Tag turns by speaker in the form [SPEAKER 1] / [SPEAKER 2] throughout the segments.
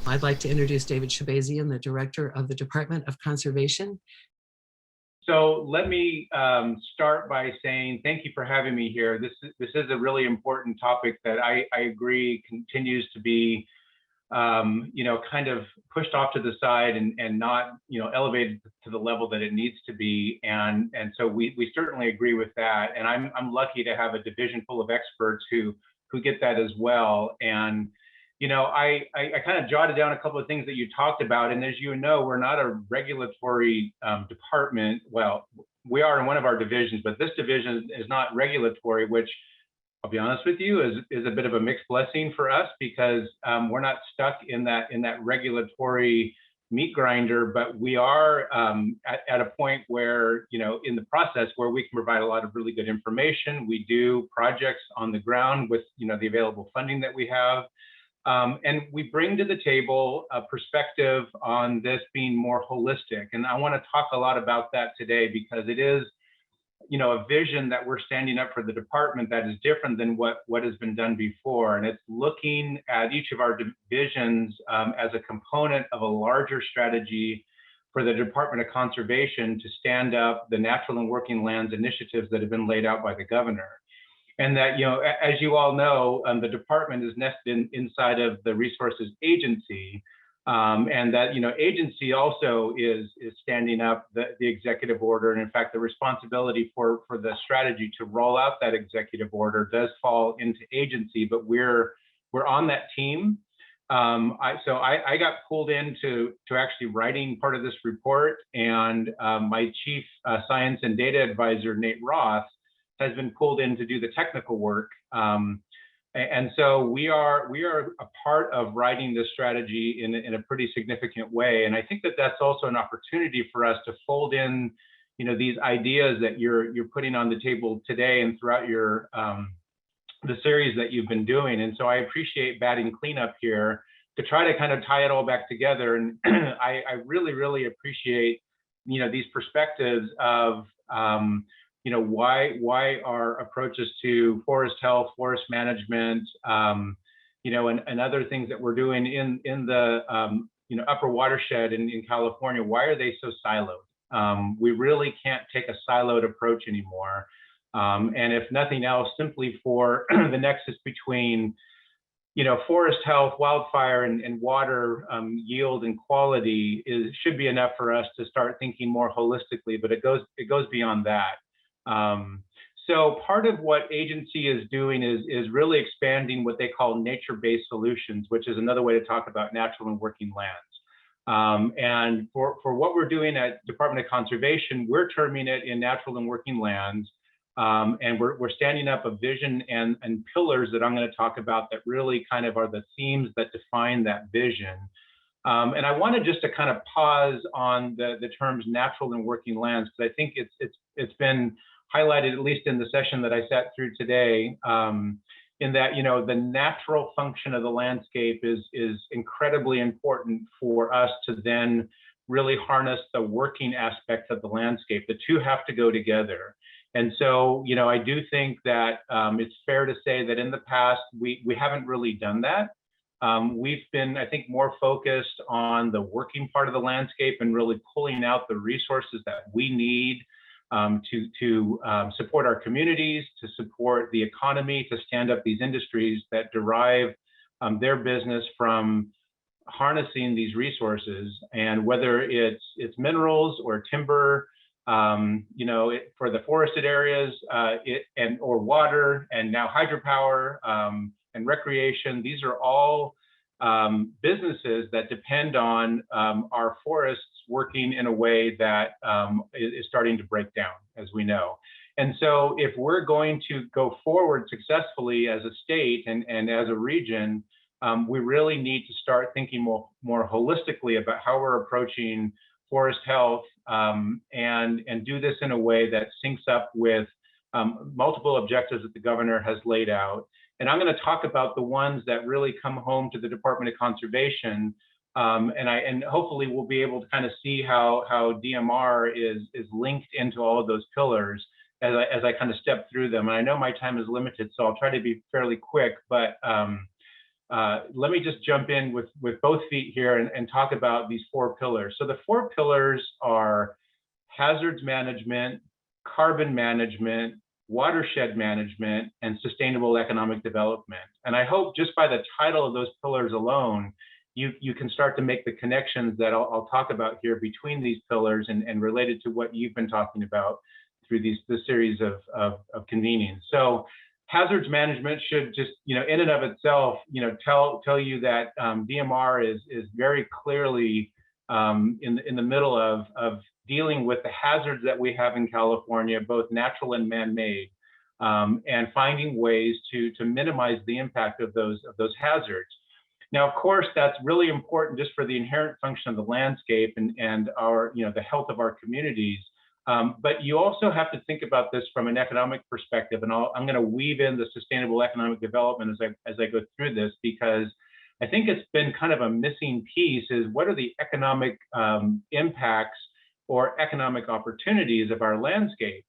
[SPEAKER 1] I'd like to introduce David Shabazian, the Director of the Department of Conservation.
[SPEAKER 2] So let me start by saying thank you for having me here. This is a really important topic that I agree continues to be, kind of pushed off to the side and not, elevated to the level that it needs to be. And so we certainly agree with that. And I'm lucky to have a division full of experts who get that as well. And I kind of jotted down a couple of things that you talked about. And as you know, we're not a regulatory department. Well, we are in one of our divisions, but this division is not regulatory, which I'll be honest with you is a bit of a mixed blessing for us because we're not stuck in that regulatory meat grinder, but we are at a point where, in the process where we can provide a lot of really good information. We do projects on the ground with, the available funding that we have. And we bring to the table a perspective on this being more holistic. And I want to talk a lot about that today because it is, a vision that we're standing up for the department that is different than what has been done before. And it's looking at each of our divisions as a component of a larger strategy for the Department of Conservation to stand up the natural and working lands initiatives that have been laid out by the governor. And that, as you all know, the department is nested inside of the Resources Agency. And that, agency also is standing up the executive order. And in fact, the responsibility for the strategy to roll out that executive order does fall into agency, but we're on that team. So I got pulled into actually writing part of this report, and my chief science and data advisor, Nate Roth, has been pulled in to do the technical work. And so we are a part of writing this strategy in a pretty significant way. And I think that that's also an opportunity for us to fold in, these ideas that you're putting on the table today and throughout your the series that you've been doing. And so I appreciate batting cleanup here to try to kind of tie it all back together. And I really, really appreciate, these perspectives of, why our approaches to forest health, forest management, and other things that we're doing in the upper watershed in California, why are they so siloed? We really can't take a siloed approach anymore. And if nothing else, simply for the nexus between forest health, wildfire, and water yield and quality should be enough for us to start thinking more holistically. But it goes beyond that. So part of what agency is doing is really expanding what they call nature-based solutions, which is another way to talk about natural and working lands. And for what we're doing at Department of Conservation, we're terming it in natural and working lands. And we're standing up a vision and pillars that I'm going to talk about that really kind of are the themes that define that vision. And I wanted just to kind of pause on the terms natural and working lands, because I think it's been highlighted, at least in the session that I sat through today, in that, the natural function of the landscape is incredibly important for us to then really harness the working aspects of the landscape. The two have to go together. And so, I do think that it's fair to say that in the past, we haven't really done that. We've been, I think, more focused on the working part of the landscape and really pulling out the resources that we need to support our communities, to support the economy, to stand up these industries that derive their business from harnessing these resources. And whether it's minerals or timber, for the forested areas, or water, and now hydropower and recreation, these are all businesses that depend on our forests working in a way that is starting to break down, as we know. And so if we're going to go forward successfully as a state and as a region, we really need to start thinking more holistically about how we're approaching forest health, and do this in a way that syncs up with multiple objectives that the governor has laid out. And I'm going to talk about the ones that really come home to the Department of Conservation, and hopefully we'll be able to kind of see how DMR is linked into all of those pillars as I kind of step through them. And I know my time is limited, so I'll try to be fairly quick, but let me just jump in with both feet here and talk about these 4 pillars. So the 4 pillars are hazards management, carbon management, watershed management, and sustainable economic development. And I hope just by the title of those pillars alone, you can start to make the connections that I'll talk about here between these pillars and related to what you've been talking about through this series of convenings. So hazards management should just, in and of itself, tell you that DMR is very clearly in the middle of dealing with the hazards that we have in California, both natural and man-made, and finding ways to minimize the impact of those hazards. Now, of course, that's really important just for the inherent function of the landscape and our, the health of our communities. But you also have to think about this from an economic perspective, and I'm going to weave in the sustainable economic development as I go through this, because I think it's been kind of a missing piece is what are the economic impacts or economic opportunities of our landscape.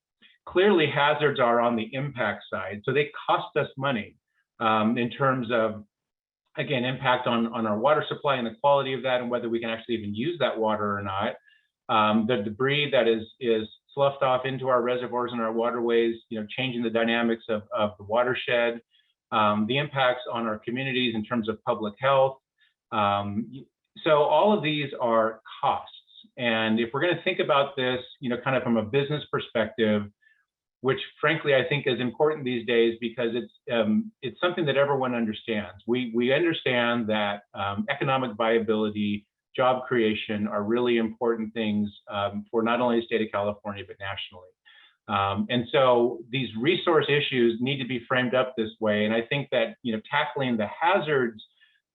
[SPEAKER 2] Clearly, hazards are on the impact side, so they cost us money in terms of, again, impact on our water supply and the quality of that, and whether we can actually even use that water or not. The debris that is sloughed off into our reservoirs and our waterways, changing the dynamics of the watershed, the impacts on our communities in terms of public health. So all of these are costs. And if we're going to think about this, kind of from a business perspective, which frankly I think is important these days because it's something that everyone understands. We understand that economic viability, job creation are really important things for not only the state of California, but nationally. And so these resource issues need to be framed up this way. And I think that, tackling the hazards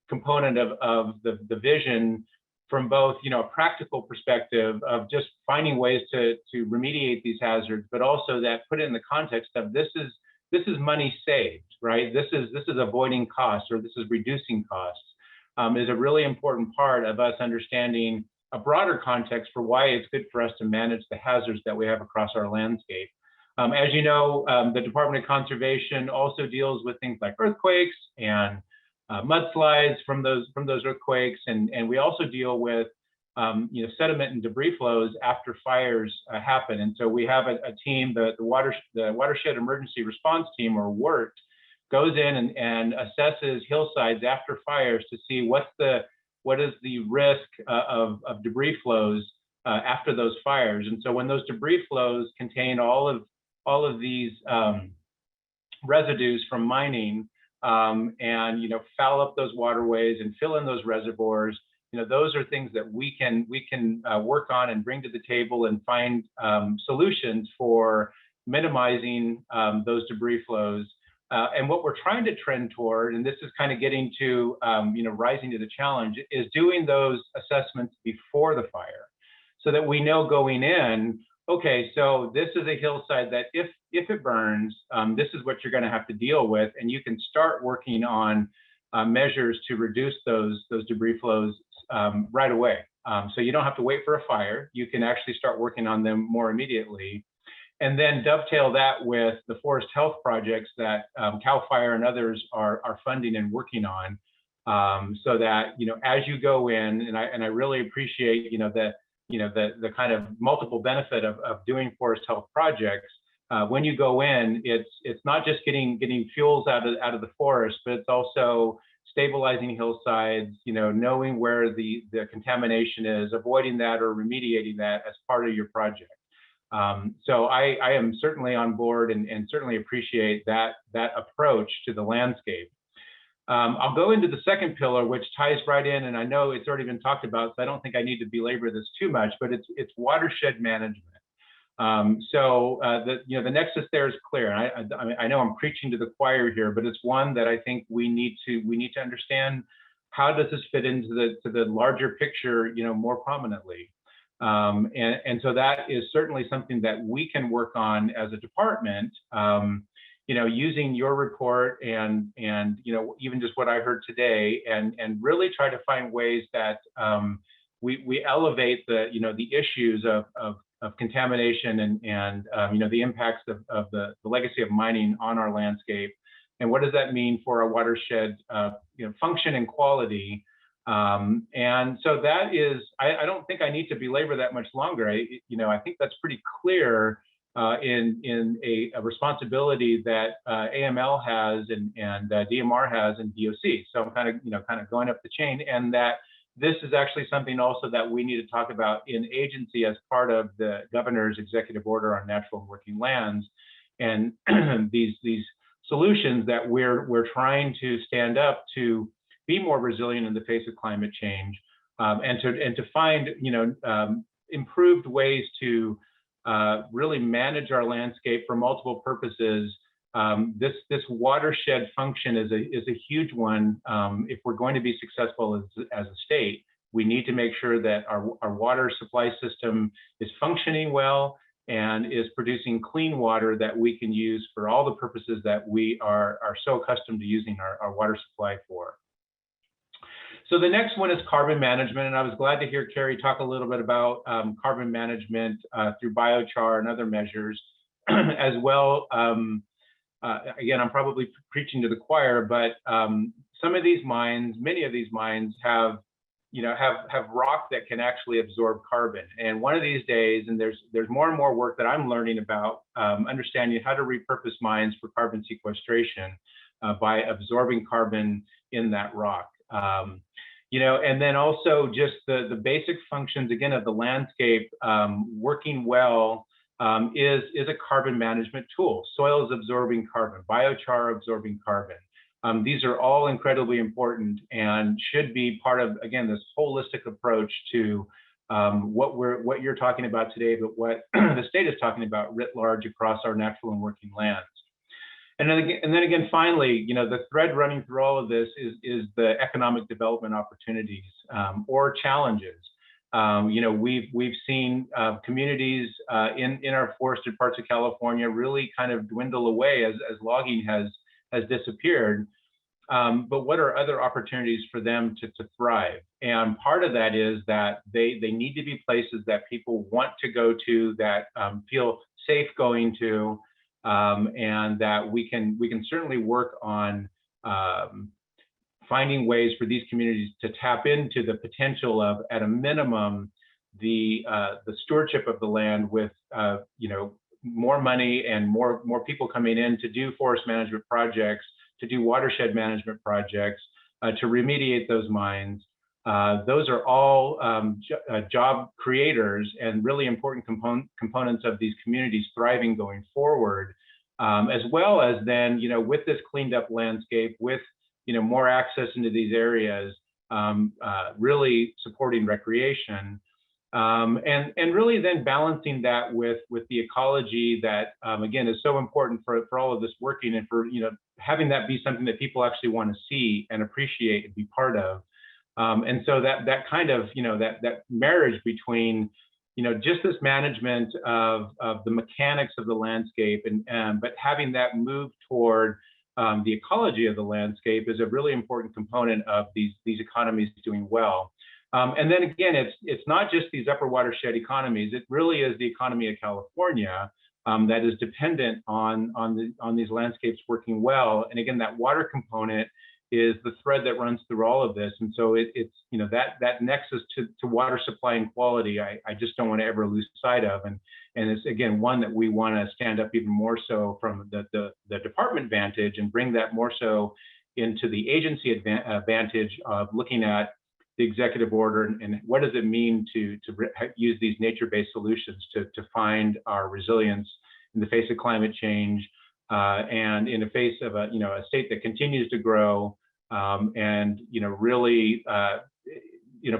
[SPEAKER 2] component of the vision from both, a practical perspective of just finding ways to remediate these hazards, but also that put it in the context of this is money saved, right? This is avoiding costs, or this is reducing costs. Is a really important part of us understanding a broader context for why it's good for us to manage the hazards that we have across our landscape. As you know, the Department of Conservation also deals with things like earthquakes and mudslides from those earthquakes, and we also deal with sediment and debris flows after fires happen. And so we have a team, the Watershed Emergency Response Team, or WERT, goes in and assesses hillsides after fires to see what is the risk of debris flows after those fires. And so when those debris flows contain all of these residues from mining and foul up those waterways and fill in those reservoirs, those are things that we can work on and bring to the table and find solutions for minimizing those debris flows. And what we're trying to trend toward, and this is kind of getting to, rising to the challenge, is doing those assessments before the fire so that we know going in, okay, so this is a hillside that if it burns, this is what you're going to have to deal with. And you can start working on measures to reduce those debris flows right away. So you don't have to wait for a fire. You can actually start working on them more immediately. And then dovetail that with the forest health projects that CAL FIRE and others are funding and working on, so that as you go in, and I really appreciate the kind of multiple benefit of doing forest health projects. When you go in, it's not just getting fuels out of the forest, but it's also stabilizing hillsides, knowing where the contamination is, avoiding that or remediating that as part of your project. So I am certainly on board and certainly appreciate that approach to the landscape. I'll go into the second pillar, which ties right in, and I know it's already been talked about, so I don't think I need to belabor this too much, but it's watershed management. So the nexus there is clear. And I know I'm preaching to the choir here, but it's one that I think we need to understand. How does this fit into the larger picture, more prominently? And so that is certainly something that we can work on as a department, using your report and even just what I heard today, and really try to find ways that we elevate the issues of contamination and the impacts of the legacy of mining on our landscape, and what does that mean for our watershed function and quality. And so that is, I don't think I need to belabor that much longer. I think that's pretty clear in a responsibility that AML has and DMR has and DOC. So I'm kind of going up the chain, and that this is actually something also that we need to talk about in agency as part of the governor's executive order on natural and working lands, and these solutions that we're trying to stand up to be more resilient in the face of climate change, and to find improved ways to really manage our landscape for multiple purposes. This watershed function is a huge one. If we're going to be successful as a state, we need to make sure that our water supply system is functioning well and is producing clean water that we can use for all the purposes that we are so accustomed to using our water supply for. So the next one is carbon management, and I was glad to hear Carrie talk a little bit about carbon management through biochar and other measures as well. Again, I'm probably preaching to the choir, but some of these mines, many of these mines have rock that can actually absorb carbon. And one of these days, and there's more and more work that I'm learning about understanding how to repurpose mines for carbon sequestration by absorbing carbon in that rock. And then also just the basic functions, again, of the landscape working well is a carbon management tool. Soil is absorbing carbon, biochar absorbing carbon. These are all incredibly important and should be part of, again, this holistic approach to what you're talking about today, but what the state is talking about writ large across our natural and working lands. And then again, finally, the thread running through all of this is the economic development opportunities or challenges. We've seen communities in our forested parts of California really kind of dwindle away as logging has disappeared. But what are other opportunities for them to thrive? And part of that is that they need to be places that people want to go to, that feel safe going to. And that we can certainly work on finding ways for these communities to tap into the potential of, at a minimum, the stewardship of the land with more money and more people coming in to do forest management projects, to do watershed management projects, to remediate those mines. Those are all job creators and really important components of these communities thriving going forward, as well as then, with this cleaned up landscape, with more access into these areas, really supporting recreation, and really then balancing that with the ecology that again is so important for all of this working, and for having that be something that people actually want to see and appreciate and be part of. And so that kind of, that marriage between, just this management of the mechanics of the landscape, but having that move toward the ecology of the landscape is a really important component of these economies doing well. And then again, it's not just these upper watershed economies. It really is the economy of California that is dependent on these landscapes working well. And again, that water component is the thread that runs through all of this. And so it's that nexus to water supply and quality, I just don't want to ever lose sight of. And it's, again, one that we want to stand up even more so from the department vantage, and bring that more so into the agency advantage of looking at the executive order and what does it mean to use these nature-based solutions to find our resilience in the face of climate change, and in the face of a state that continues to grow, and really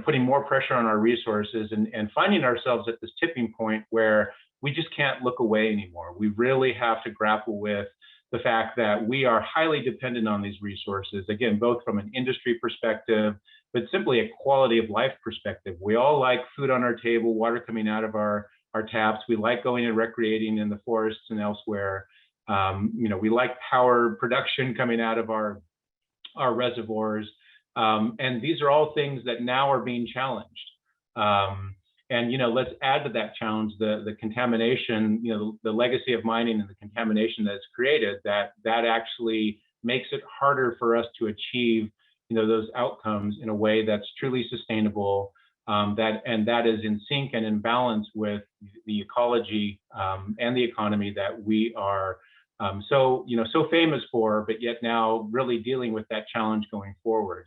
[SPEAKER 2] putting more pressure on our resources, and finding ourselves at this tipping point where we just can't look away anymore. We really have to grapple with the fact that we are highly dependent on these resources, again, both from an industry perspective, but simply a quality of life perspective. We all like food on our table, water coming out of our taps. We like going and recreating in the forests and elsewhere. We like power production coming out of our reservoirs. And these are all things that now are being challenged. And let's add to that challenge the contamination, the legacy of mining and the contamination that's created, that actually makes it harder for us to achieve, those outcomes in a way that's truly sustainable, that is in sync and in balance with the ecology and the economy that we are so famous for, but yet now really dealing with that challenge going forward.